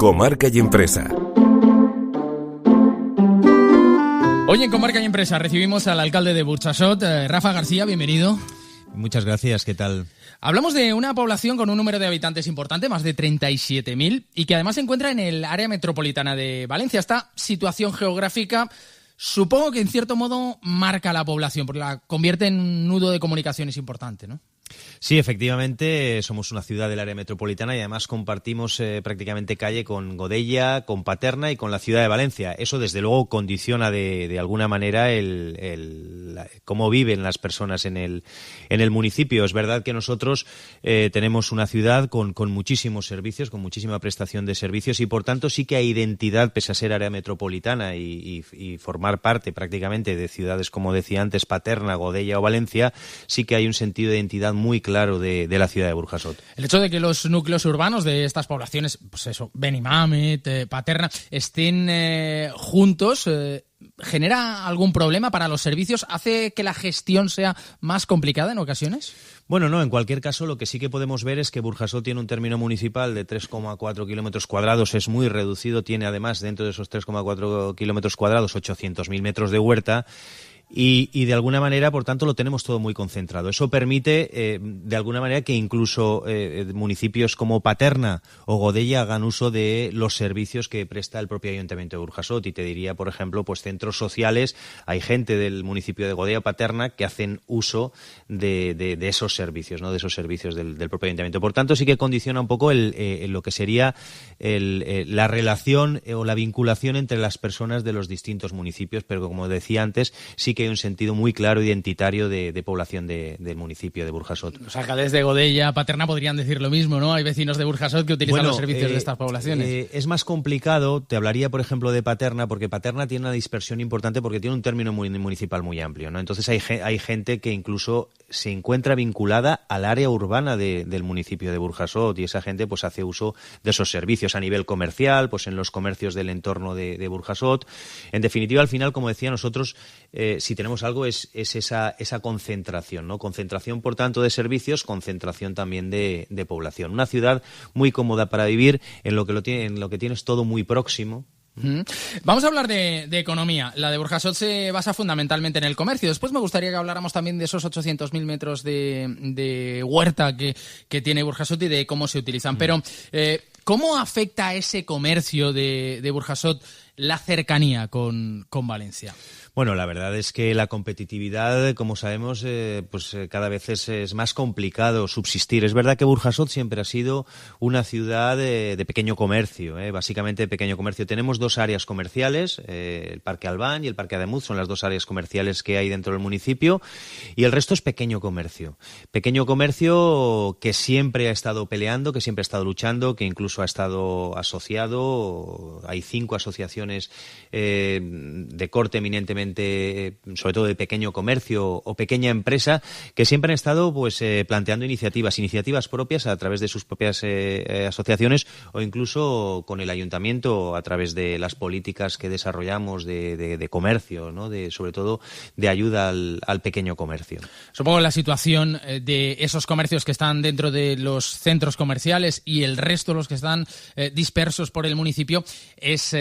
Comarca y Empresa. Hoy en Comarca y Empresa recibimos al alcalde de Burjasot, Rafa García, bienvenido. Muchas gracias, ¿qué tal? Hablamos de una población con un número de habitantes importante, más de 37.000, y que además se encuentra en el área metropolitana de Valencia. Esta situación geográfica supongo que en cierto modo marca la población, porque la convierte en un nudo de comunicaciones importante, ¿no? Sí, efectivamente, somos una ciudad del área metropolitana y además compartimos prácticamente calle con Godella, con Paterna y con la ciudad de Valencia. Eso, desde luego, condiciona de alguna manera cómo viven las personas en el municipio. Es verdad que nosotros tenemos una ciudad con muchísimos servicios, con muchísima prestación de servicios y, por tanto, sí que hay identidad, pese a ser área metropolitana y formar parte prácticamente de ciudades, como decía antes, Paterna, Godella o Valencia, sí que hay un sentido de identidad muy claro de la ciudad de Burjasot. El hecho de que los núcleos urbanos de estas poblaciones, pues eso, Benimamet, Paterna, estén juntos, ¿genera algún problema para los servicios? ¿Hace que la gestión sea más complicada en ocasiones? Bueno, no, en cualquier caso lo que sí que podemos ver es que Burjasot tiene un término municipal de 3,4 kilómetros cuadrados, es muy reducido, tiene además dentro de esos 3,4 kilómetros cuadrados 800.000 metros de huerta. Y de alguna manera, por tanto, lo tenemos todo muy concentrado. Eso permite, de alguna manera, que incluso municipios como Paterna o Godella hagan uso de los servicios que presta el propio Ayuntamiento de Burjasot. Y te diría, por ejemplo, pues centros sociales. Hay gente del municipio de Godella o Paterna que hacen uso de esos servicios, ¿no? De esos servicios del propio Ayuntamiento. Por tanto, sí que condiciona un poco lo que sería la relación o la vinculación entre las personas de los distintos municipios. Pero, como decía antes, sí que hay un sentido muy claro identitario de población del municipio de Burjasot. Los alcaldes de Godella, Paterna podrían decir lo mismo, ¿no? Hay vecinos de Burjasot que utilizan los servicios de estas poblaciones. Es más complicado, te hablaría, por ejemplo, de Paterna, porque Paterna tiene una dispersión importante porque tiene un término municipal muy amplio, ¿no? Entonces hay gente que incluso se encuentra vinculada al área urbana del municipio de Burjasot y esa gente pues hace uso de esos servicios a nivel comercial, pues en los comercios del entorno de Burjasot. En definitiva, al final, como decía, nosotros si tenemos algo es esa concentración, ¿no? Concentración, por tanto, de servicios, concentración también de población. Una ciudad muy cómoda para vivir, en lo que tienes todo muy próximo. Vamos a hablar de economía. La de Burjasot se basa fundamentalmente en el comercio. Después me gustaría que habláramos también de esos 800.000 metros de huerta que tiene Burjasot y de cómo se utilizan. Pero, ¿cómo afecta a ese comercio de Burjasot la cercanía con Valencia? Bueno, la verdad es que la competitividad, como sabemos, cada vez es más complicado subsistir. Es verdad que Burjasot siempre ha sido una ciudad de pequeño comercio, básicamente de pequeño comercio. Tenemos dos áreas comerciales, el Parque Albán y el Parque Ademuz, son las dos áreas comerciales que hay dentro del municipio, y el resto es pequeño comercio. Pequeño comercio que siempre ha estado peleando, que siempre ha estado luchando, que incluso ha estado asociado. Hay 5 asociaciones de corte eminentemente, sobre todo de pequeño comercio o pequeña empresa, que siempre han estado planteando iniciativas propias a través de sus propias asociaciones o incluso con el ayuntamiento a través de las políticas que desarrollamos de comercio, ¿no? Sobre todo de ayuda al pequeño comercio. Supongo que la situación de esos comercios que están dentro de los centros comerciales y el resto, los que están dispersos por el municipio, es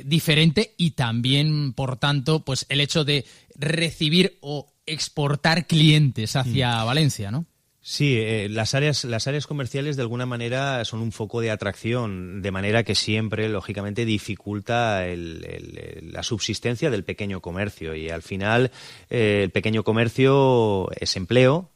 diferente y también, por tanto, pues el hecho de recibir o exportar clientes hacia Valencia, ¿no? Sí, las áreas comerciales de alguna manera son un foco de atracción, de manera que siempre, lógicamente, dificulta la subsistencia del pequeño comercio y al final el pequeño comercio es empleo.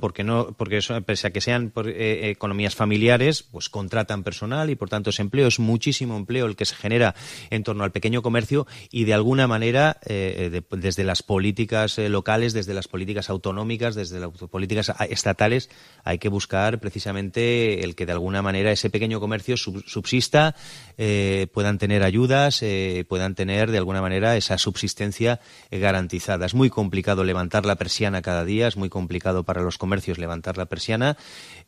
Porque eso, pese a que sean economías familiares, pues contratan personal y por tanto ese empleo es muchísimo empleo el que se genera en torno al pequeño comercio y de alguna manera desde las políticas locales, desde las políticas autonómicas, desde las políticas estatales hay que buscar precisamente el que de alguna manera ese pequeño comercio subsista, puedan tener ayudas, puedan tener de alguna manera esa subsistencia garantizada. Es muy complicado levantar la persiana cada día, es muy complicado complicado para los comercios levantar la persiana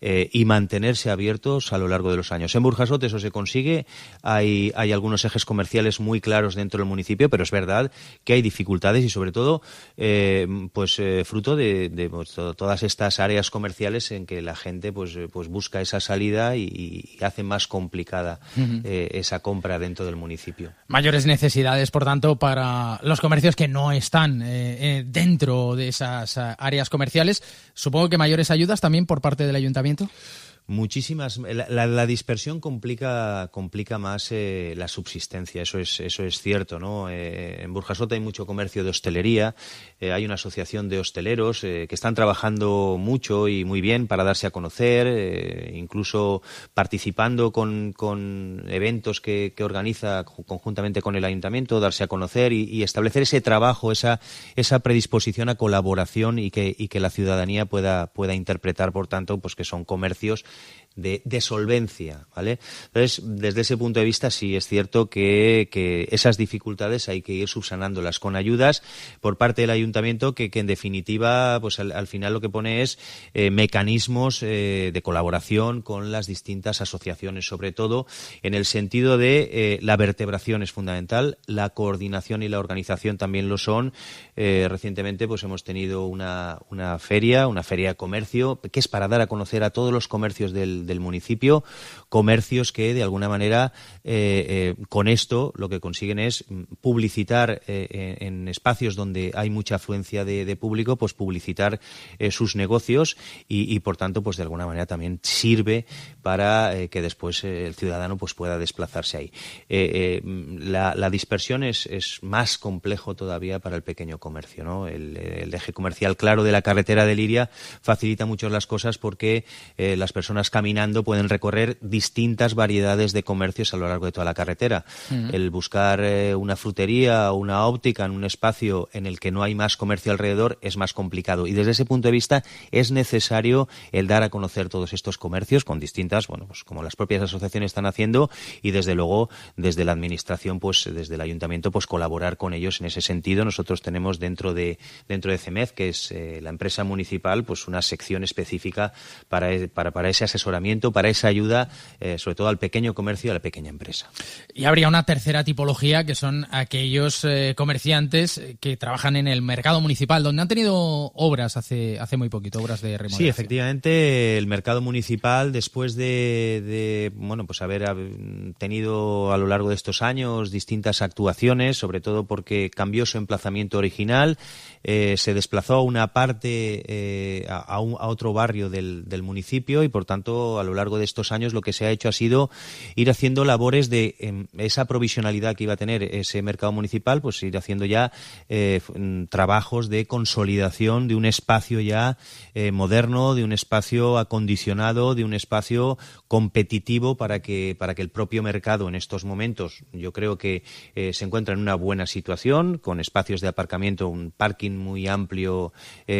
y mantenerse abiertos a lo largo de los años. En Burjasot eso se consigue, hay algunos ejes comerciales muy claros dentro del municipio, pero es verdad que hay dificultades y sobre todo fruto de todas estas áreas comerciales en que la gente pues busca esa salida y hace más complicada esa compra dentro del municipio. Mayores necesidades, por tanto, para los comercios que no están dentro de esas áreas comerciales. Supongo que mayores ayudas también por parte del ayuntamiento. Muchísimas. La dispersión complica más la subsistencia, eso es cierto, ¿no? En Burjasot hay mucho comercio de hostelería, hay una asociación de hosteleros que están trabajando mucho y muy bien para darse a conocer, incluso participando con eventos que organiza conjuntamente con el ayuntamiento, darse a conocer y establecer ese trabajo, esa predisposición a colaboración y que la ciudadanía pueda interpretar, por tanto, pues que son comercios de solvencia, ¿vale? Entonces, desde ese punto de vista, sí es cierto que esas dificultades hay que ir subsanándolas con ayudas por parte del ayuntamiento que en definitiva, pues al final lo que pone es mecanismos de colaboración con las distintas asociaciones, sobre todo en el sentido de la vertebración es fundamental, la coordinación y la organización también lo son. Recientemente pues hemos tenido una feria de comercio, que es para dar a conocer a todos los comercios del municipio, comercios que de alguna manera con esto lo que consiguen es publicitar en espacios donde hay mucha afluencia de público, pues publicitar sus negocios y por tanto pues de alguna manera también sirve para que después el ciudadano pues pueda desplazarse ahí. La dispersión es más complejo todavía para el pequeño comercio, ¿no? El eje comercial claro de la carretera de Liria facilita mucho las cosas porque las personas caminando pueden recorrer distintas variedades de comercios a lo largo de toda la carretera. El buscar una frutería o una óptica en un espacio en el que no hay más comercio alrededor es más complicado y desde ese punto de vista es necesario el dar a conocer todos estos comercios con distintas, pues como las propias asociaciones están haciendo y desde luego desde la administración, pues desde el ayuntamiento, pues colaborar con ellos en ese sentido. Nosotros tenemos dentro de CEMEZ, que es la empresa municipal, pues una sección específica para ese asesoramiento, para esa ayuda, sobre todo al pequeño comercio y a la pequeña empresa. Y habría una tercera tipología, que son aquellos comerciantes que trabajan en el mercado municipal, donde han tenido obras hace muy poquito, obras de remodelación. Sí, efectivamente, el mercado municipal, después de haber tenido a lo largo de estos años distintas actuaciones, sobre todo porque cambió su emplazamiento original, se desplazó a una parte, a otro barrio del municipio y, por tanto, a lo largo de estos años lo que se ha hecho ha sido ir haciendo labores de esa provisionalidad que iba a tener ese mercado municipal, pues ir haciendo ya trabajos de consolidación de un espacio ya moderno, de un espacio acondicionado, de un espacio competitivo para que el propio mercado en estos momentos, yo creo que se encuentra en una buena situación, con espacios de aparcamiento, un parking muy amplio,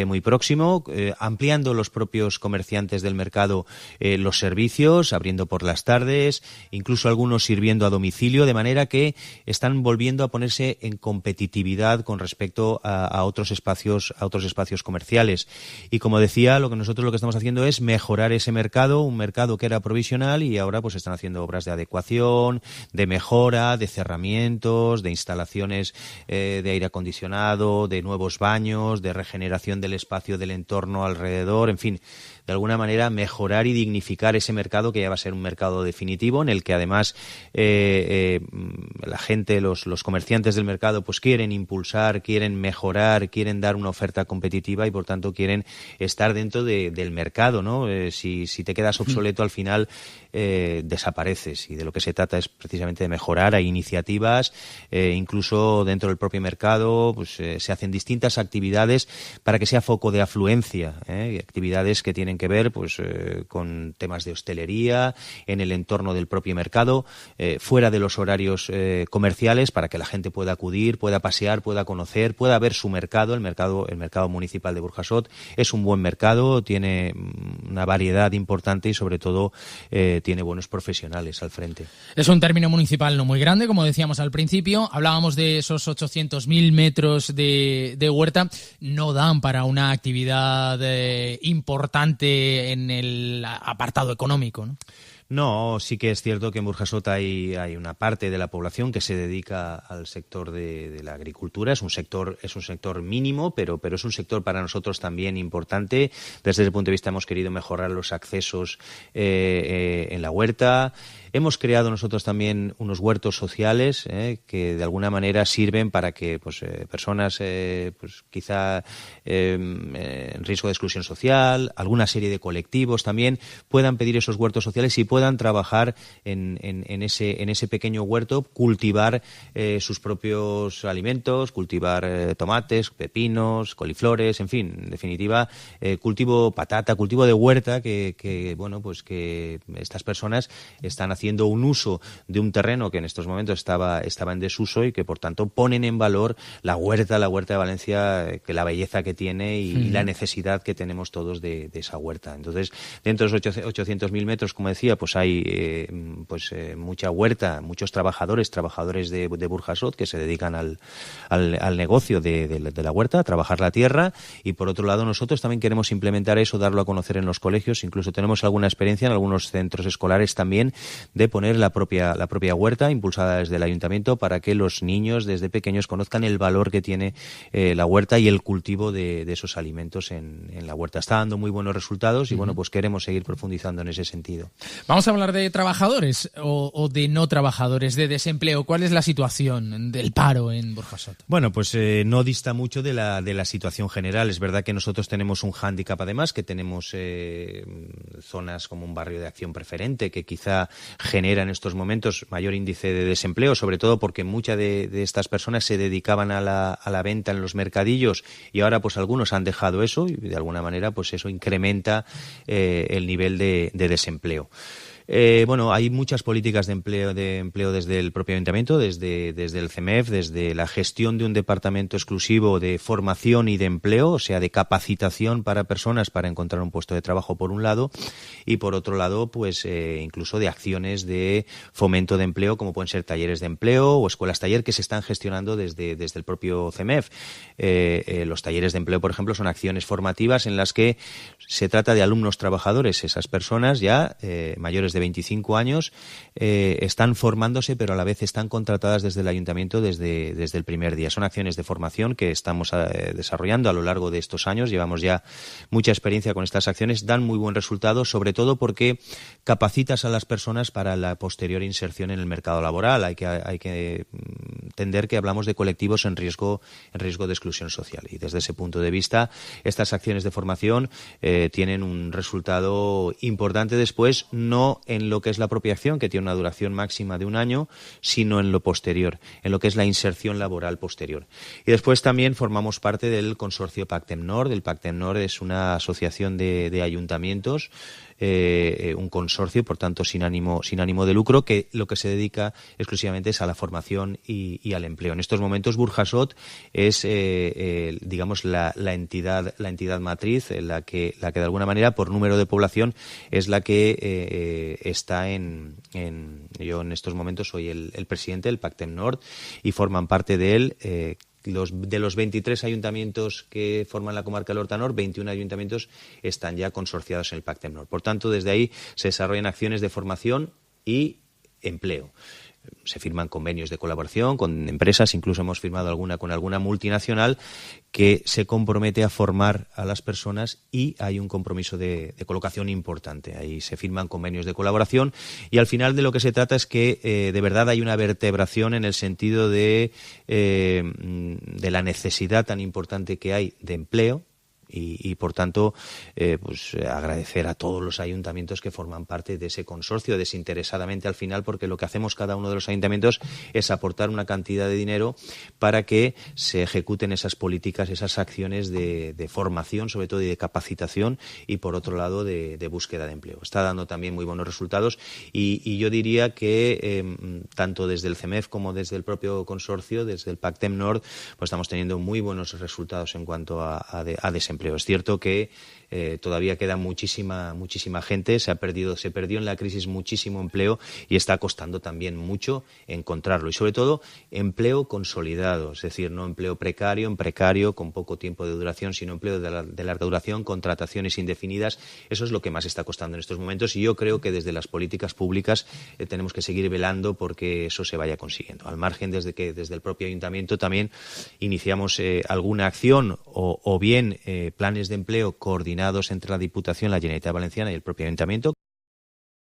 muy próximo, ampliando los propios comerciantes del mercado los servicios, abriendo por las tardes, incluso algunos sirviendo a domicilio, de manera que están volviendo a ponerse en competitividad con respecto a otros espacios comerciales. Y como decía, nosotros lo que estamos haciendo es mejorar ese mercado, un mercado que era provisional y ahora pues están haciendo obras de adecuación, de mejora, de cerramientos, de instalaciones de aire acondicionado, de nuevos baños, de regeneración del espacio del entorno alrededor, en fin, de alguna manera mejorar y dignificar ese mercado que ya va a ser un mercado definitivo en el que además la gente, los comerciantes del mercado pues quieren impulsar, quieren mejorar, quieren dar una oferta competitiva y por tanto quieren estar dentro del mercado, ¿no? Si te quedas obsoleto al final desapareces y de lo que se trata es precisamente de mejorar. Hay iniciativas, incluso dentro del propio mercado pues se hacen distintas actividades para que sea foco de afluencia, actividades que tienen que ver pues con temas de hostelería, en el entorno del propio mercado, fuera de los horarios comerciales, para que la gente pueda acudir, pueda pasear, pueda conocer, pueda ver su mercado. El mercado municipal de Burjasot es un buen mercado, tiene una variedad importante y sobre todo tiene buenos profesionales al frente. Es un término municipal no muy grande, como decíamos al principio. Hablábamos de esos 800.000 metros de huerta. No dan para una actividad importante en el apartado económico, ¿no? No, sí que es cierto que en Burjasot hay una parte de la población que se dedica al sector de la agricultura. Es un sector mínimo, pero es un sector para nosotros también importante. Desde ese punto de vista hemos querido mejorar los accesos en la huerta. Hemos creado nosotros también unos huertos sociales que de alguna manera sirven para que personas quizá en riesgo de exclusión social, alguna serie de colectivos también puedan pedir esos huertos sociales y puedan trabajar en ese pequeño huerto, cultivar sus propios alimentos, cultivar tomates, pepinos, coliflores, en fin, en definitiva, cultivo patata, cultivo de huerta que estas personas están haciendo un uso de un terreno que en estos momentos estaba en desuso y que por tanto ponen en valor la huerta de Valencia, que la belleza que tiene y la necesidad que tenemos todos de esa huerta. Entonces, dentro de los 800.000 metros, como decía, pues hay mucha huerta, muchos trabajadores de Burjasot que se dedican al negocio de la huerta, a trabajar la tierra, y por otro lado nosotros también queremos implementar eso, darlo a conocer en los colegios. Incluso tenemos alguna experiencia en algunos centros escolares también de poner la propia huerta impulsada desde el ayuntamiento para que los niños desde pequeños conozcan el valor que tiene la huerta y el cultivo de esos alimentos en la huerta. Está dando muy buenos resultados y bueno, pues queremos seguir profundizando en ese sentido. Vamos a hablar de trabajadores o de no trabajadores, de desempleo. ¿Cuál es la situación del paro en Burjasot? Bueno, pues no dista mucho de la situación general. Es verdad que nosotros tenemos un hándicap además, que tenemos zonas como un barrio de acción preferente que quizá genera en estos momentos mayor índice de desempleo, sobre todo porque muchas de estas personas se dedicaban a la venta en los mercadillos y ahora pues algunos han dejado eso y de alguna manera pues eso incrementa el nivel de desempleo. Hay muchas políticas de empleo desde el propio ayuntamiento, desde el CEMEF, desde la gestión de un departamento exclusivo de formación y de empleo, o sea, de capacitación para personas para encontrar un puesto de trabajo por un lado, y por otro lado, pues incluso de acciones de fomento de empleo, como pueden ser talleres de empleo o escuelas taller que se están gestionando desde el propio CEMEF. Los talleres de empleo, por ejemplo, son acciones formativas en las que se trata de alumnos trabajadores. Esas personas ya mayores de 25 años están formándose, pero a la vez están contratadas desde el ayuntamiento desde el primer día. Son acciones de formación que estamos desarrollando a lo largo de estos años. Llevamos ya mucha experiencia con estas acciones. Dan muy buen resultado, sobre todo porque capacitas a las personas para la posterior inserción en el mercado laboral. Hay que entender que hablamos de colectivos en riesgo de exclusión social, y desde ese punto de vista estas acciones de formación tienen un resultado importante después, no en lo que es la propia acción, que tiene una duración máxima de 1 año, sino en lo posterior, en lo que es la inserción laboral posterior. Y después también formamos parte del consorcio Pactem Nord. El Pactem Nord es una asociación de ayuntamientos, un consorcio, por tanto sin ánimo de lucro, que lo que se dedica exclusivamente es a la formación y al empleo. En estos momentos Burjasot es digamos la entidad matriz, la que de alguna manera por número de población es la que está yo en estos momentos soy el presidente del Pactem Nord y forman parte de él de los 23 ayuntamientos que forman la comarca del Horta Nord, 21 ayuntamientos están ya consorciados en el Pactem Nord. Por tanto, desde ahí se desarrollan acciones de formación y empleo. Se firman convenios de colaboración con empresas, incluso hemos firmado alguna con alguna multinacional que se compromete a formar a las personas y hay un compromiso de colocación importante. Ahí se firman convenios de colaboración y al final de lo que se trata es que de verdad hay una vertebración en el sentido de la necesidad tan importante que hay de empleo, y por tanto, pues agradecer a todos los ayuntamientos que forman parte de ese consorcio desinteresadamente al final, porque lo que hacemos cada uno de los ayuntamientos es aportar una cantidad de dinero para que se ejecuten esas políticas, esas acciones de formación, sobre todo, y de capacitación, y por otro lado de búsqueda de empleo. Está dando también muy buenos resultados y yo diría que tanto desde el CEMEF como desde el propio consorcio, desde el PACTEM Nord, pues estamos teniendo muy buenos resultados en cuanto a desempleo. Es cierto que todavía queda muchísima gente, se perdió en la crisis muchísimo empleo y está costando también mucho encontrarlo, y sobre todo empleo consolidado, es decir, no empleo precario, con poco tiempo de duración, sino empleo de larga duración, contrataciones indefinidas. Eso es lo que más está costando en estos momentos, y yo creo que desde las políticas públicas tenemos que seguir velando porque eso se vaya consiguiendo. Al margen, desde el propio ayuntamiento también iniciamos alguna acción o bien planes de empleo coordinados entre la Diputación, la Generalitat Valenciana y el propio ayuntamiento.